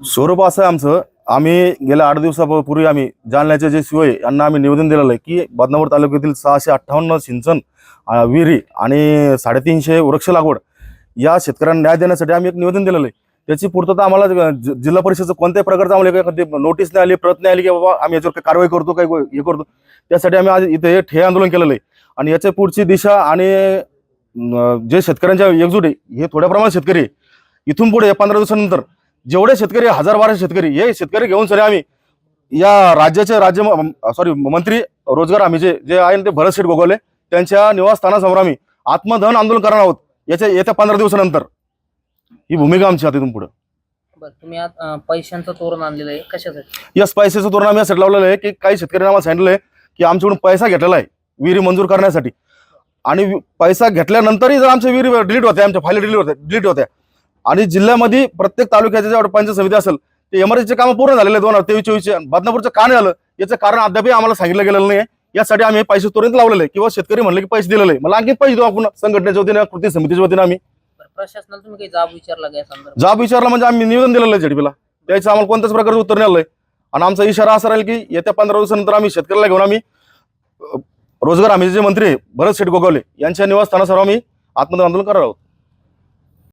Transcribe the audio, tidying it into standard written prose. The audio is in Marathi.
स्वरूप असं आहे आमचं, आम्ही गेल्या 8 दिवसापूर्वी आम्ही जालन्याचे जे सीओ यांना आम्ही निवेदन दिलेलं आहे की बदनापूर तालुक्यातील 658 सिंचन विहिरी आणि 350 वृक्ष लागवड या शेतकऱ्यांना न्याय देण्यासाठी आम्ही एक निवेदन दिलेलं आहे। त्याची पूर्तता आम्हाला जिल्हा परिषदेचं कोणत्याही प्रकारचं आम्हाला एखादी नोटीस नाही आली, प्रत नाही आली की बाबा आम्ही याच्यावर कारवाई करतो, काही हे करतो। त्यासाठी आम्ही आज इथे हे ठे आंदोलन केलेलं आहे आणि याच्या पुढची दिशा आणि जे शेतकऱ्यांच्या एकजूट आहे, हे थोड्या प्रमाणात शेतकरी आहे। इथून पुढे 15 दिवसानंतर जेवढे शेतकरी 1000-1200 शेतकरी हे शेतकरी घेऊन सर आम्ही या राज्याचे मंत्री रोजगार हमी जे आहे ते भरत शेठ गोगावले त्यांच्या निवासस्थानासमोर आम्ही आत्मदहन आंदोलन करणार आहोत येत्या 15 दिवसानंतर। ही भूमिका आमची आता इथून पुढे। तुम्ही आज पैशांचं तोरण आणलेलं आहे, कशासाठी? यस, पैशाचं तोरण आम्ही यासाठी लावलेलं आहे की काही शेतकऱ्यांना आम्हाला सांगितलं आहे की आमच्याकडून पैसा घेतलेला आहे विहिरी मंजूर करण्यासाठी आणि पैसा घेतल्यानंतरही जर आमच्या विहिरी डिलीट होत्या, आमच्या फाईल डिलीट होत्या आणि जिल्ह्यामध्ये प्रत्येक तालुक्याच्या जेवढे पंचायत समिती असेल ते एमआरसीचे कामं पूर्ण झालेले 2023-24 बदनापूरचं का नाही आलं याचं कारण अद्यापही आम्हाला सांगितलं गेलेलं नाही। यासाठी आम्ही पैसे तोरण लावलेले आहे किंवा शेतकरी म्हणले की पैसे दिलेले आहे, मला आणखी पैसे देऊ आपण संघटनेच्या वतीने, कृती समितीच्या वतीने। आम्ही प्रशासनाला तुम्ही काही जाब विचारला का या संदर्भात? जाब विचारला म्हणजे आम्ही निवेदन दिलेलं आहे झेडपीला, त्याचं आम्हाला कोणत्याच प्रकारचं उत्तर नाही आलंय आणि आमचा इशारा असा राहील की येत्या 15 दिवसानंतर आम्ही शेतकऱ्याला घेऊन आम्ही रोजगार हमीचे जे मंत्री भरत शेठ गोगावले यांच्या निवासस्थानासमोर आम्ही आत्मदहन आंदोलन करणार आहोत।